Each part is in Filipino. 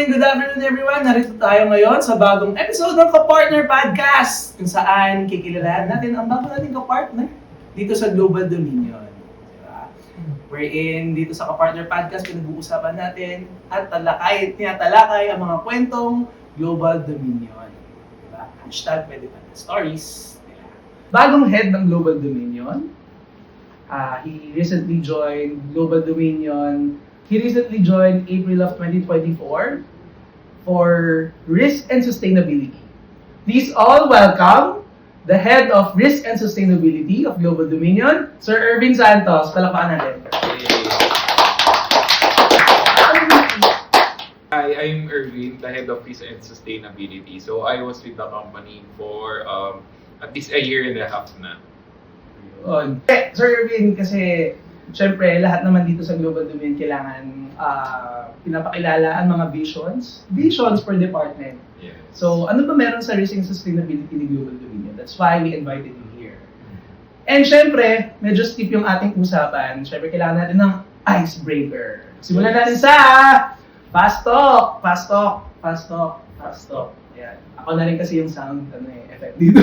good afternoon everyone. Narito tayo ngayon sa bagong episode ng Kapartner Podcast kung saan kikilalahan natin ang bago nating kapartner dito sa Global Dominion. Diba? Wherein dito sa Kapartner Podcast, pinag-uusapan natin at tinatalakay ang mga kwentong Global Dominion. Diba? Hashtag pwede pa na stories. Diba? Bagong head ng Global Dominion. He recently joined Global Dominion. He recently joined April of 2024 for Risk and Sustainability. Please all welcome the Head of Risk and Sustainability of Global Dominion, Sir Irvin Santos. Palakpakan natin. Hi, I'm Irvin, the Head of Risk and Sustainability. So I was with the company for at least a year and a half na. Sir Irvin, kasi siyempre, lahat naman dito sa Global Dominion kailangan pinapakilala ang mga visions per department. Yes. So, ano ba meron sa risk and sustainability ni Global Dominion? That's why we invited you here. And siyempre, medyo steep yung ating usapan. Siyempre, kailangan natin ng icebreaker. Simulan natin sa fast talk. Ayan. Ako na rin kasi yung sound effect dito.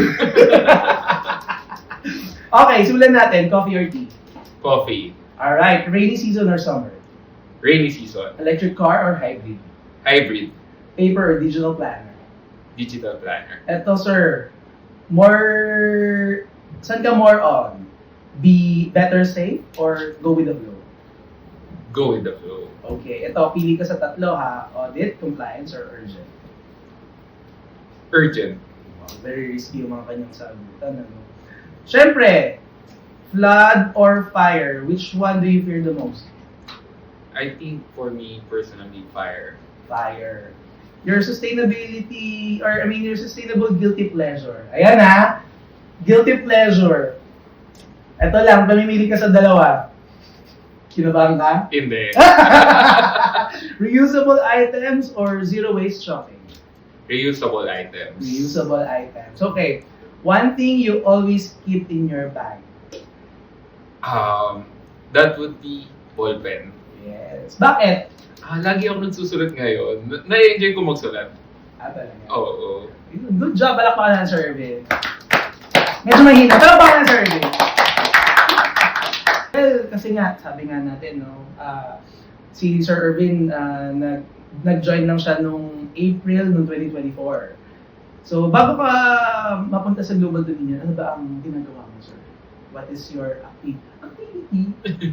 Okay, simulan natin. Coffee or tea? Coffee. Alright, rainy season or summer? Rainy season. Electric car or hybrid? Hybrid. Paper or digital planner? Digital planner. Eto sir, saan ka more on? Be better safe or go with the flow? Go with the flow. Okay, ito, pili ka sa tatlo ha. Audit, compliance, or urgent? Urgent. Wow, very risky yung mga kanyang sagutan. Ano? Siyempre, flood or fire, which one do you fear the most? I think for me, personally, fire. Fire. Your sustainable guilty pleasure. Ayan ha, guilty pleasure. Ito lang, pamimili ka sa dalawa. Kinabahan ka? Hindi. Reusable items or zero waste shopping? Reusable items. Reusable items. Okay. One thing you always keep in your bag. That would be ball pen. Yes. Bakit? Lagi ako nagsusulat ngayon. Na-enjoy ko magsulat. Talaga. Oo. Good job. Palakpakan na, Sir Irvin. Medyo mahina. Palakpakan na, Sir Irvin. Well, kasi nga, sabi nga natin, no, si Sir Irvin, nag-join lang siya nung April ng 2024. So, bago ka mapunta sa Global Dominion, ano ba ang ginagawa mo, sir? What is your activity?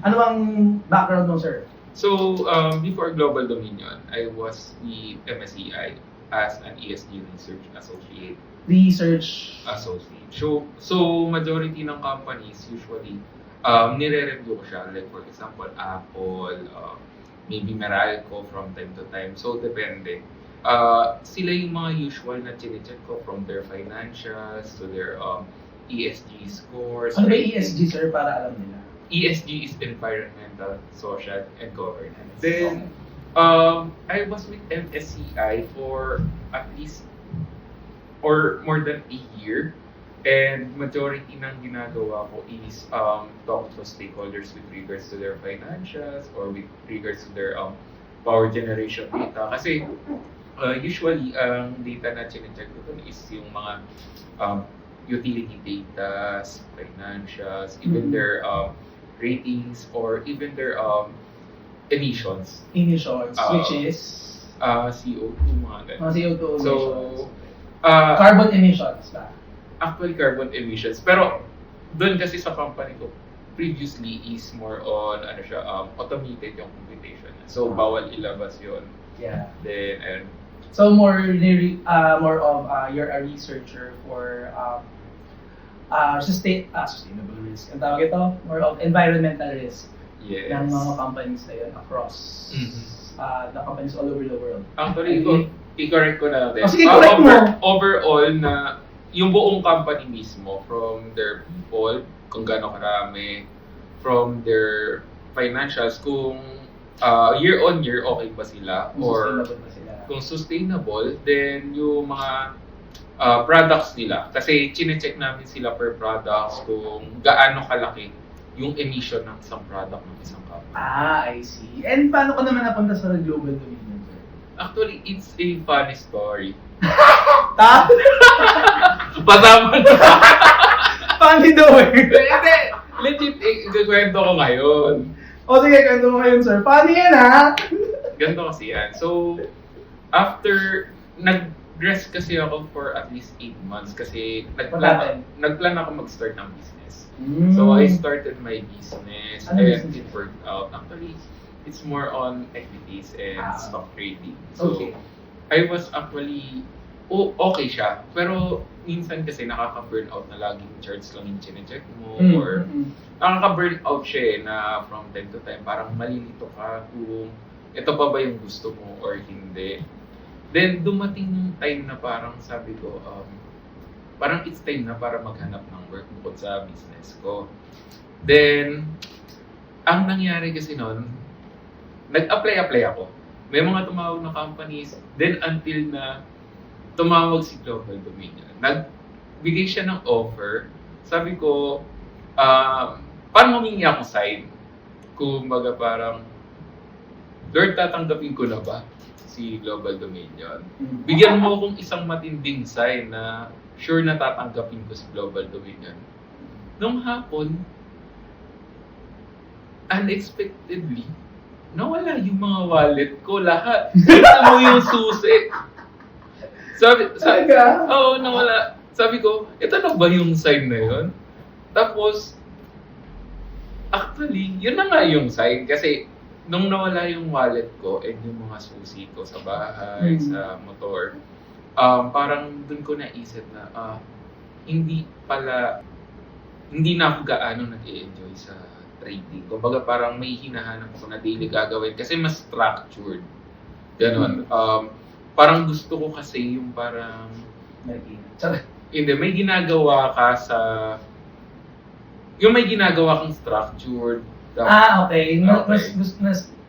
Ano ang background mo, sir? So, before Global Dominion, I was the MSCI as an ESG Research Associate. Research Associate. So majority ng companies usually nire-review ko siya. Like for example, Apple, maybe Meralco from time to time. So depende. Sila yung mga usual na chine-check ko from their financials to their ESG scores. Ano ba ESG, sir, para alam nila? ESG is environmental, social, and governance. Then, I was with MSCI for at least or more than a year. And majority ng ginagawa ko is talk to stakeholders with regards to their financials or with regards to their power generation data. Kasi usually, ang data na chine-check ko dun is yung mga utility data, financials, even their ratings, or even their emissions. Emissions, which is? CO2, mga ganun. Mga CO2 emissions. So, carbon emissions ba? Actually, carbon emissions. Pero, doon kasi sa company ko, previously is more on, automated yung computation. So, bawal ilabas yun. Yeah. Then, so more of you're a researcher for sustainable risk. Ang tawag ito, more of environmental risk yes. ng mga companies na yun across the companies all over the world. Actually, i-correct ko na natin. Sige, correct mo. Overall na yung buong company mismo, from their people, kung gaano karami, from their financials, kung year on year okay ba sila, or kung sustainable, then yung mga products nila. Kasi chine-check namin sila per products kung gaano kalaki yung emission ng isang product ng isang company. I see. And paano ka naman napunta sa Global Dominion, sir? Actually, it's a funny story. Ta? Pasama na. Funny daw eh. Hindi, legit, ikukwento ko ngayon. O sige, kwento mo ngayon, sir. Funny yan, ha? Ganito kasi yan. So, after, nag-rest kasi ako for at least 8 months kasi nagplan ako mag-start ng business. So, I started my business Ano and business? it worked out. Actually, it's more on equities and stock trading. So, Okay. I was actually, okay siya. Pero minsan kasi nakaka-burnout na laging charts lang yung chinecheck mo or nakaka-burnout siya eh, na from time to time parang malilito ka kung ito pa ba yung gusto mo or hindi. Then dumating yung time na parang sabi ko, parang it's time na para maghanap ng work bukod sa business ko. Then, ang nangyari kasi noon, nag-apply ako. May mga tumawag na companies, then until na tumawag si Global Dominion. Nagbigay siya ng offer. Sabi ko, parang humingi akong sign. Kumbaga parang, Lord, tatanggapin ko na ba si Global Dominion? Bigyan mo akong isang matinding sign na sure na tatanggapin ko si Global Dominion. Nung hapon, unexpectedly, nawala yung mga wallet ko, lahat. Ito mo yung susi. Sabi, oo, nawala. Sabi ko, ito na ba yung sign na yun? Tapos, actually, yun na nga yung sign. Kasi, nung nawala yung wallet ko and yung mga susi ko sa bahay, sa motor, parang dun ko naisip na, hindi na ako gaano nag-i-enjoy sa trading. Kumbaga parang may hinahanap ko na daily gagawin kasi mas structured. Ganon. Parang gusto ko kasi yung parang hindi, may ginagawa ka sa yung may ginagawa kang structured. Okay. Okay.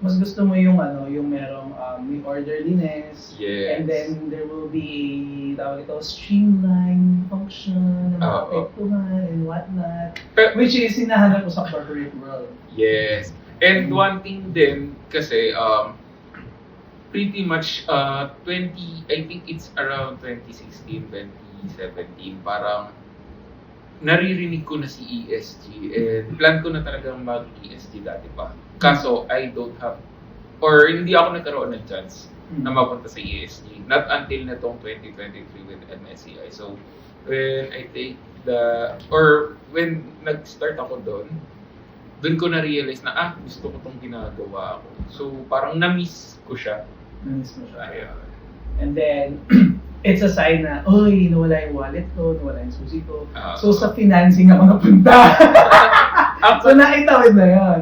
Mas gusto mo yung yung merong may orderliness. Yes. And then there will be tawag ito streamline function na maapektuhan and whatnot. Which is hinahanap ko sa corporate world. Yes. And one thing din kasi pretty much I think it's around 2016, 2017 parang naririnig ko na si ESG and plan ko na talagang mag-ESG dati pa. Kaso I don't have or hindi ako nagkaroon ng chance na mapunta sa ESG. Not until na tong 2023 with MSCI. So when I take when nag-start ako doon ko na-realize na gusto ko tong ginagawa ko. So parang na-miss ko siya. Na-miss mo siya. Ayun. And then, it's a sign na, oy, nawala yung wallet ko, nawala yung susi ko. So sa financing ako napunta. So naitawid na yan.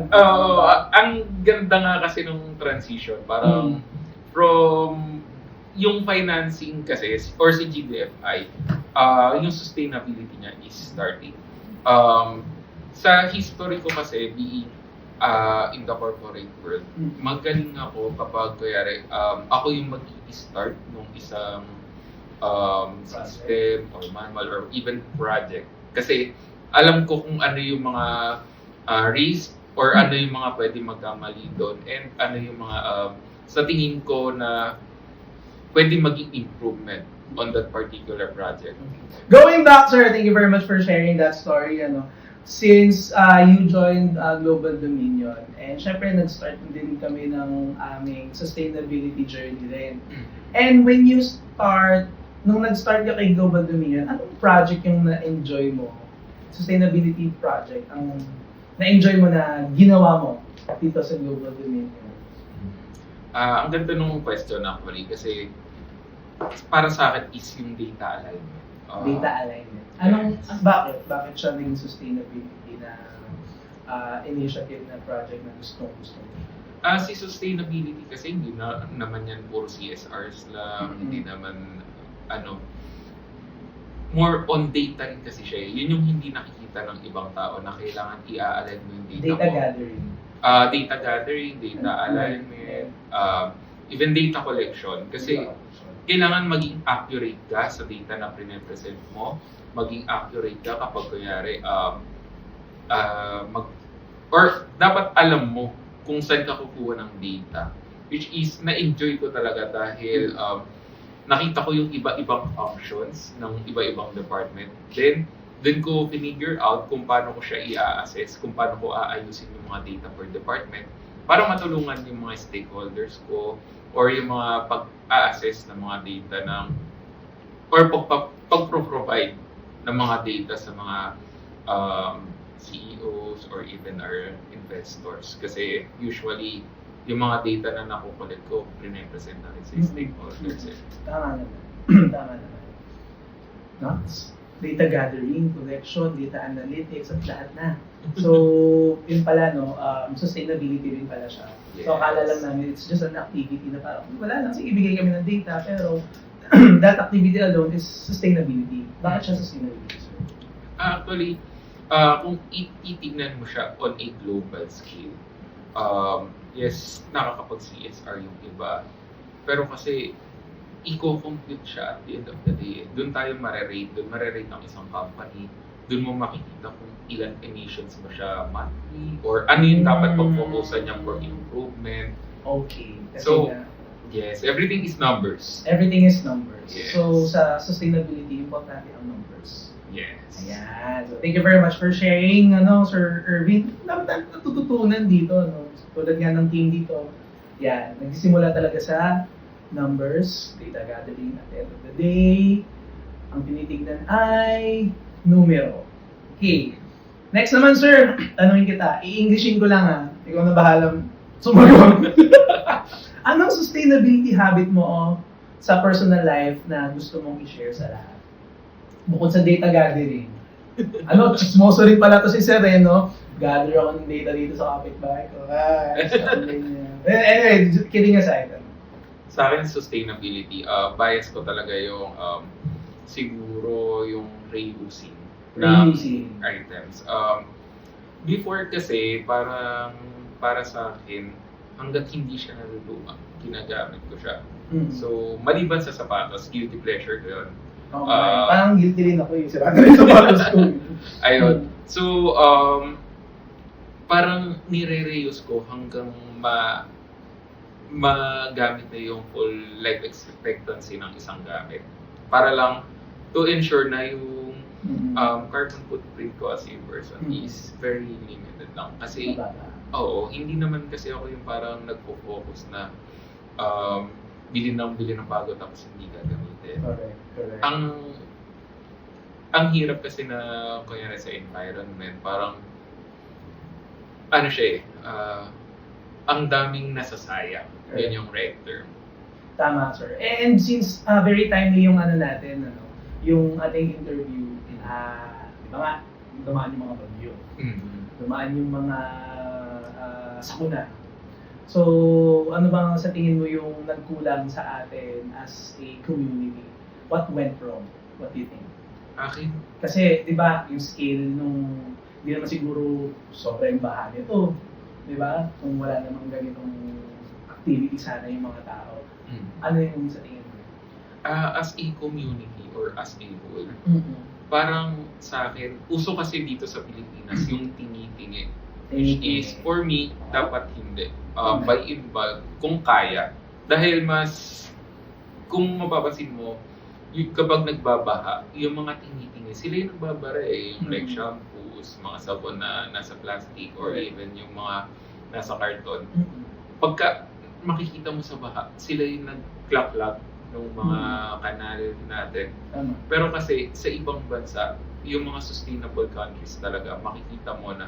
Ang ganda nga kasi nung transition. Parang from yung financing kasi, or si GBFI, yung sustainability niya is starting. Sa history ko kasi, being in the corporate world, magaling ako kapag kuyari, ako yung mag-i-start nung isang system or manual or even project. Kasi alam ko kung ano yung mga risk or ano yung mga pwede magkamali doon and ano yung mga sa tingin ko na pwede maging improvement on that particular project. Going back, sir, thank you very much for sharing that story. Since you joined Global Dominion, and syempre nag-start din kami ng aming sustainability journey din. And when you nung nag-start ka kay Global Dominion, anong project yung na-enjoy mo? Sustainability project, ang na-enjoy mo na ginawa mo dito sa Global Dominion? Ang ganda nung question actually kasi para sa akin is yung data alignment. Data alignment. Bakit siya naging sustainability na initiative na project na gusto mo? Si sustainability kasi hindi naman yan puro CSRs lang, hindi naman more on data rin kasi siya. Yun yung hindi nakikita ng ibang tao na kailangan i-align mo yung data mo. Data gathering, data alignment, even data collection. Kasi kailangan maging accurate ka sa data na pre-present mo. Maging accurate ka kapag kunyari or dapat alam mo kung saan ka kukuha ng data which is na-enjoy ko talaga dahil nakita ko yung iba-ibang functions ng iba-ibang department. Then, dun ko finigure out kung paano ko siya i-assess, kung paano ko aayusin yung mga data per department para matulungan yung mga stakeholders ko or yung mga pag-a-assess ng mga data ng or pag-provide ng mga data sa mga CEOs or even our investors. Kasi usually, yung mga data na nakukulit ko, pre-represent natin sa stakeholders. Tama naman. Tama naman. No? Data gathering, collection, data analytics, at lahat na. So, yun pala, no, sustainability rin pala siya. So, akala lang namin, it's just an activity na parang, wala lang, sige, ibigay kami ng data, pero that activity alone is sustainability. Bakit siya sustainability, sir? Actually, kung titignan mo siya on a global scale, yes, nakakapag-CSR yung iba. Pero kasi, i-compute siya at the end of the day. Doon tayo marerate ng isang company. Doon mo makikita kung ilan emissions mo siya monthly or ano yung dapat pag-focusan niya for improvement. Okay. Kasi So, yes, everything is numbers. everything is numbers. Yes. So, sa sustainability, importante ang numbers. Yes. Ayan. So, thank you very much for sharing, Sir Erwin. Natututunan dito, tulad nga ng team dito. Yan, nagsisimula talaga sa numbers, data gathering at the end of the day. Ang tinitignan ay numero. Okay. Next naman, sir, tanungin kita. I-Englishin ko lang ha. Ikaw na bahalang sumagot. Anong sustainability habit mo sa personal life na gusto mong i-share sa lahat? Bukod sa data gathering. Chismoso rin pala to si Sir, no? Gather ako ng data dito sa kapitbahay ko. Anyway, kidding aside. Sa akin, sustainability, bias ko talaga yung siguro yung reusing ng items. Before kasi, parang para sa akin, hanggat hindi siya naluluwa, ginagamit ko siya. So, maliban sa sapatos, guilty pleasure ko yun. Parang guilty rin ako yung sira na rin sapatos ko. Ayun. So, parang nire-reuse ko hanggang magamit na yung full life expectancy ng isang gamit. Para lang to ensure na yung carbon footprint ko as a person is very limited lang. Kasi, hindi naman kasi ako yung parang nagpo-focus na bilhin ng bago tapos hindi gagamitin. Correct. Ang hirap kasi na kunyari sa environment, parang siya ang daming nasasayang. Yun yung right term. Tama, sir. And since very timely yung natin, yung ating interview, di ba nga, dumaan yung mga bagyo. Dumaan yung mga sakuna. So, ano bang sa tingin mo yung nagkulang sa atin as a community? What went wrong? What do you think? Akin? Kasi, di ba, yung scale nung, hindi naman siguro sobrang baha nito. Di ba? Kung wala namang ganitong activity sana yung mga tao. Ano yung sa tingin mo? As a community or as a whole, parang sa akin, uso kasi dito sa Pilipinas yung tingi-tingi. Which is, for me, dapat hindi. By in bulk, kung kaya. Dahil kung mapapansin mo, kapag nagbabaha, yung mga tingi-tingi, sila yung nagbabara Yung like shampoos, mga sabon na nasa plastic, or even yung mga nasa karton. Pagka makikita mo sa baha, sila yung nag-clap-clap ng mga kanal natin. Pero kasi sa ibang bansa, yung mga sustainable countries talaga, makikita mo na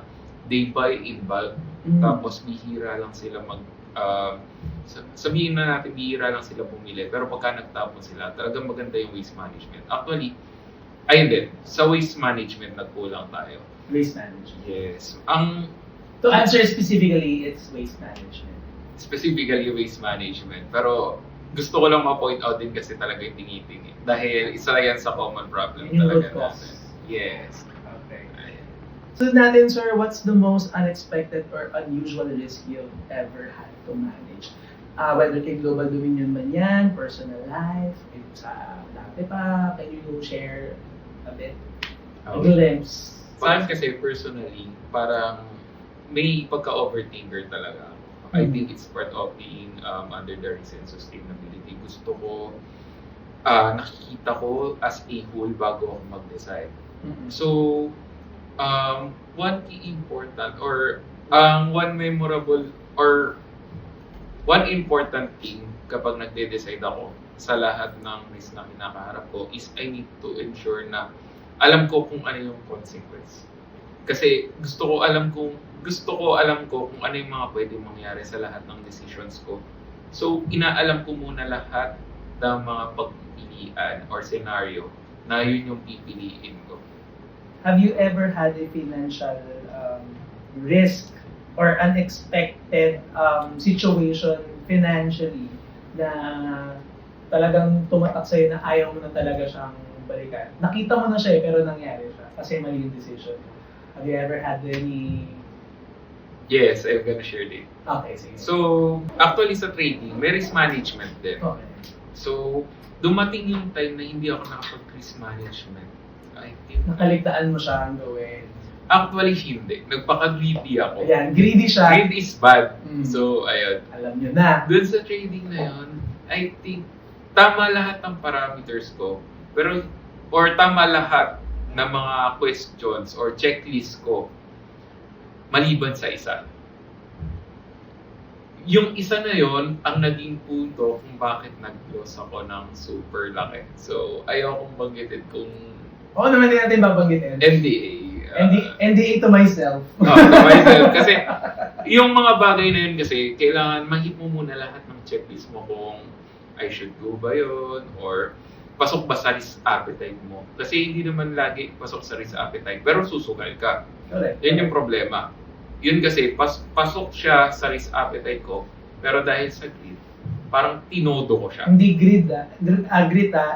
they buy in bulk, tapos bihira lang sila sabihin na natin bihira lang sila bumili, pero pagka nagtapon sila, talagang maganda yung waste management. Actually, ayun din, sa waste management nagkulang tayo. Waste management. Yes. To answer specifically, it's waste management. Specifically waste management. Pero gusto ko lang ma-point out din kasi talaga yung tingi-tingi. Dahil isa yan sa common problem talaga natin. Yes. Okay. So natin, sir, what's the most unexpected or unusual risk you've ever had to manage? Whether kay Global Dominion man yan, personal life, sa dati pa, can you share a bit? A glimpse. Sa akin kasi personally, parang may pagka-overthinker talaga ako. I think it's part of being under the RISE and sustainability. Gusto ko, nakikita ko as a whole bago ako mag-decide. So, one key important or one memorable or one important thing kapag nagde-decide ako sa lahat ng risk na kinakaharap ko is I need to ensure na alam ko kung ano yung consequence. Kasi gusto ko alam ko kung ano yung mga pwedeng mangyari sa lahat ng decisions ko. So, inaalam ko muna lahat ng mga pagpipilian or scenario na yun yung pipiliin ko. Have you ever had a financial risk or unexpected situation financially na talagang tumatak sa'yo na ayaw mo na talaga siyang balikan? Nakita mo na siya pero nangyari siya kasi mali yung decision. Have you ever had any... Yes, I'm gonna share it. Okay, sige. So, actually sa trading, may risk management din. Okay. So, dumating yung time na hindi ako nakapag-risk management. I think... Nakaligtaan mo siya ang gawin. Actually, hindi. Nagpaka-greedy ako. Ayan, greedy siya. Greed is bad. Mm. So, ayun. Alam nyo na. Doon sa trading na yun, I think, tama lahat ng parameters ko. Pero, or tama lahat ng mga questions or checklist ko, maliban sa isa. Yung isa na yon ang naging punto kung bakit nag-loss ako ng super laki. So, ayokong banggitin kung Oo naman din natin babanggitin. NDA. NDA to myself. To myself. Kasi, yung mga bagay na yun kasi, kailangan mahit mo muna lahat ng checklist mo kung I should go ba yun or pasok ba sa risk appetite mo. Kasi hindi naman lagi pasok sa risk appetite, pero susugal ka. Correct. Yan yung problema. Yun kasi, pasok siya sa risk appetite ko, pero dahil sa greed, parang tinodo ko siya. Hindi greed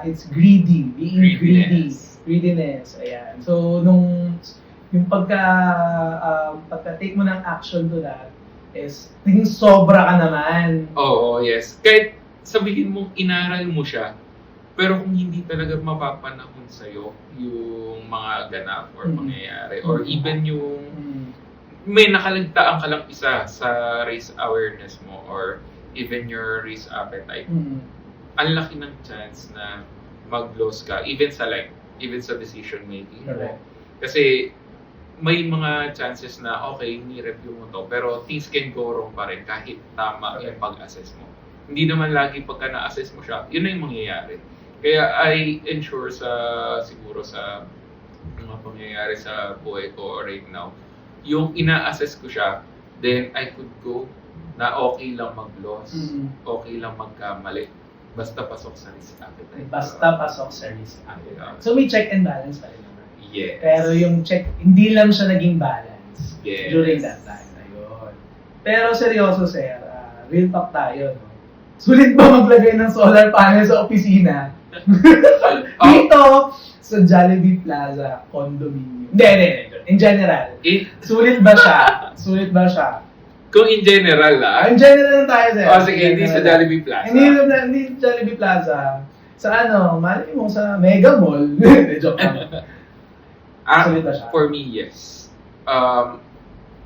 it's greedy. Being greedy. Greediness. Greediness. Ayan. So, yung pagka-take mo ng action to that is, naging sobra ka naman. Oo, yes. Kahit sabihin mong inaral mo siya, pero kung hindi talaga mapapanahon sa'yo yung mga ganap or mangyayari, or even yung may nakalagtaan ka lang isa sa risk awareness mo or even your risk appetite, ang laki ng chance na mag-lose ka, even sa decision making mo. Correct. Kasi may mga chances na okay, ni-review mo to, pero things can go wrong pa rin kahit tama yung pag-assess mo. Hindi naman lagi pagka na-assess mo siya, yun na yung mangyayari. Kaya I ensure siguro sa mga pangyayari sa buhay ko right now, yung ina-assess ko siya, then I could go na okay lang mag-loss, okay lang magkamali, basta pasok sa risk appetite. Basta pasok sa risk appetite. So may check and balance pa rin naman. Yes. Pero yung check, hindi lang siya naging balance during that time. Ayun. Pero seryoso, sir, real talk tayo, no? Sulit ba maglagay ng solar panel sa opisina? Dito, sa Jollibee Plaza condominium. Hindi. In general. Sulit ba siya? Sulit ba siya? Kung in general In general lang tayo, sir. Sige, hindi sa Jollibee Plaza. Hindi sa Jollibee Plaza. Sa mali mo, sa Mega Mall. Joke lang. Sulit ba siya? For me, yes.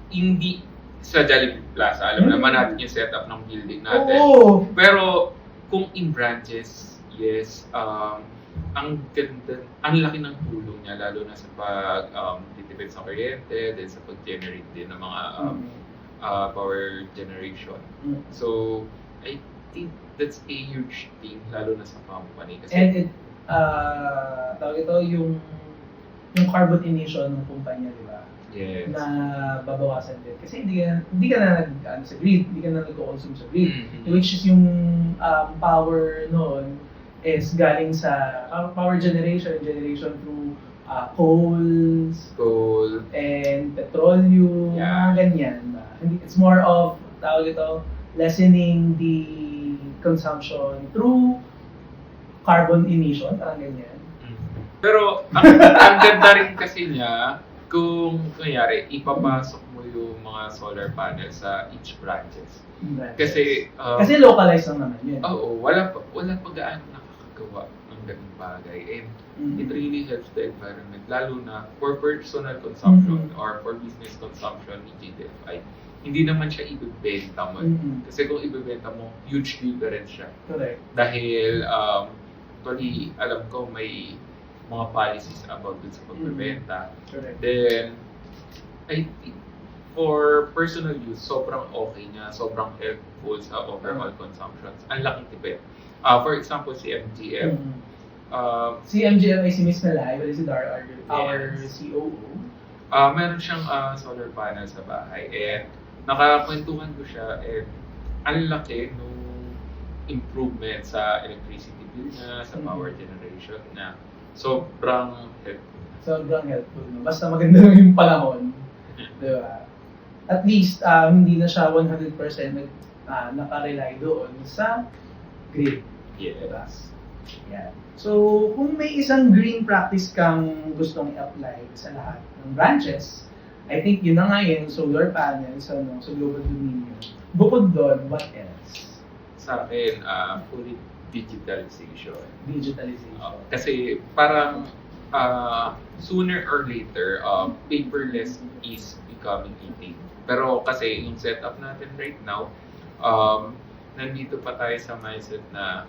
Hindi sa Jollibee Plaza. Alam naman natin yung setup ng building natin. Oo. Pero kung in branches, yes, ang ganda, ang laki ng tulong niya lalo na sa pag-ditipid sa kuryente, then sa pag-generate din ng mga power generation. So, I think that's a huge thing lalo na sa company. Kasi, And it, tawag ito, yung carbon emission ng kumpanya, di ba? yes. Na babawasan din. Kasi hindi ka na sa grid, hindi ka na nag-consume sa grid. Which is yung power noon is galing sa power generation through coal and petroleum, mga ganyan. It's more of, tawag ito, lessening the consumption through carbon emission, parang ganyan. Pero ang ganda rin kasi niya kung kunyari ipapasok mo yung mga solar panels sa each branches. Kasi localized lang naman yun. wala pa gaano nakakagat gawa ng ganung bagay. And Mm. it really helps the environment, lalo na for personal consumption or for business consumption ni GDFI. Hindi naman siya ibebenta mo. Kasi kung ibebenta mo, huge difference siya. Correct. Dahil, actually, alam ko may mga policies about dun sa pagbebenta. Correct. Then, I think, for personal use, sobrang okay niya, sobrang helpful sa overall consumptions. Ang laking tipid. For example, si MGM, Si MGM ay si Miss Malay, wala si Dar, our Yes. COO. meron siyang solar panel sa bahay. And nakakwentuhan ko siya, and ang laki nung improvement sa electricity bill niya, sa power generation na sobrang helpful. Sobrang helpful. No? Basta maganda lang yung panahon. Di ba? At least, hindi na siya 100% nakarely doon sa grid. Diba? Yes. Yan. So, kung may isang green practice kang gustong i-apply sa lahat ng branches, I think yun na nga yun, solar panels sa global dominion. Bukod doon, what else? Sa akin, fully digitalization. Digitalization. Kasi parang sooner or later, paperless is becoming a thing. Pero kasi yung setup natin right now, nandito pa tayo sa mindset na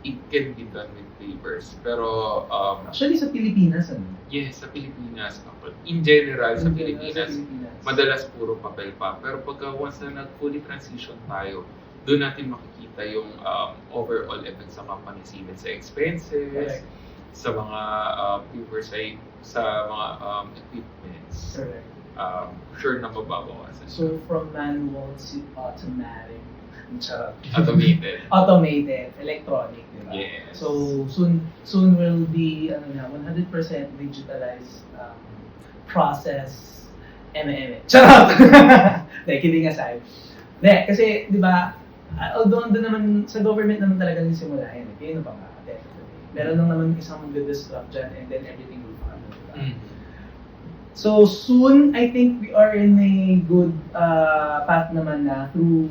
it can be done with papers. Pero, Actually, sa Pilipinas, ano? yes, sa Pilipinas, in general, sa Pilipinas, madalas puro papel pa. Pero pagka once na nag-fully transition tayo, doon natin makikita yung overall effect sa company even sa expenses, Correct. sa mga paper side, sa mga equipments. Correct. Sure na mababawasan. So, from manual to automatic. Automated. Electronic, di ba? Yes. So, soon will be 100% digitalized process. Charot! Like, kidding aside. Kasi, di ba, although doon naman, sa government naman talaga nisimula yan. Kaya pa nga, definitely. Meron lang naman isang mag-disrupt dyan and then everything will follow, di ba? So, soon, I think we are in a good path naman na through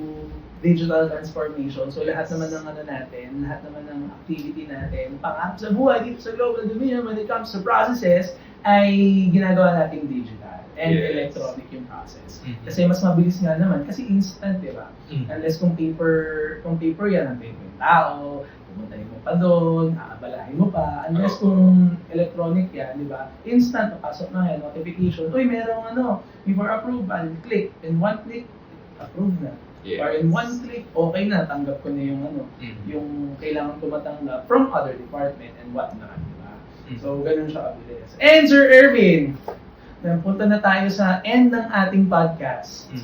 digital transformation. So, lahat naman ng natin, lahat naman ng activity natin, pang-up sa buhay dito sa global dominion when it comes to processes, ay ginagawa nating digital and electronic yung process. Kasi mas mabilis nga naman, kasi instant, di ba? Unless kung paper yan, nandiyan yung tao, pumuntahin mo pa doon, aabalahin mo pa. Unless kung electronic yan, di ba? Instant, papasok na yan, notification, uy, merong before approval, click, in one click, approve na. Yes. Or in one click, okay na, tanggap ko na yung yung kailangan ko matanggap from other department and whatnot, di ba? So, ganun siya kabilis. And Sir Erwin, punta na tayo sa end ng ating podcast.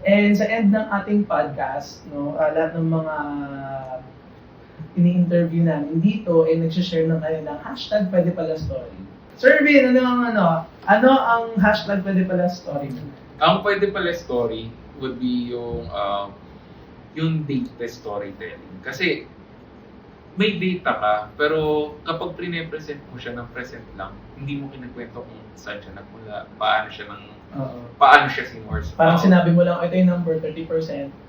And sa end ng ating podcast, lahat ng mga ini-interview namin dito ay nagsishare ng kanilang hashtag pwede pala story. Sir Erwin, ano ang hashtag pwede pala story mo? Ang pwede pala story would be yung data storytelling. Kasi may data ka, pero kapag pre-present mo siya ng present lang, hindi mo kinakwento kung saan siya nagmula, paano siya sinurse. Parang sinabi mo lang, ito yung number, 30%,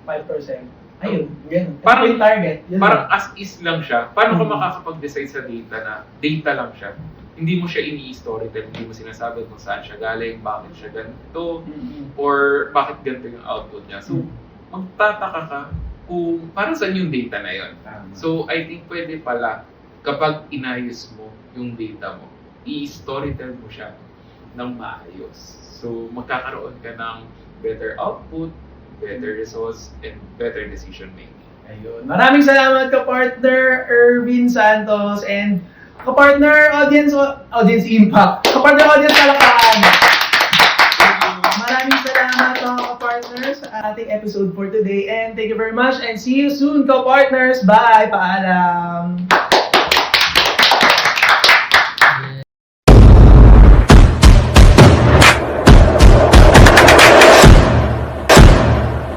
5%. Ayun, ganun. Parang yung target. Parang as is lang siya. Paano ka makakapag-decide sa data na data lang siya? Hindi mo siya ini-storytell, hindi mo sinasabi kung saan siya galing, bakit siya ganito, or bakit ganito yung output niya. So, magtataka ka kung para saan yung data na yon. So, I think pwede pala kapag inayos mo yung data mo, i-storytell mo siya ng maayos. So, magkakaroon ka ng better output, better results, and better decision making. Ayun. Maraming salamat ka-partner Erwin Santos and ka-partner audience impact. Ka-partner audience palakpakan. Maraming salamat mga ka-partners sa ating episode for today and thank you very much and see you soon ka-partners. Bye! Paalam!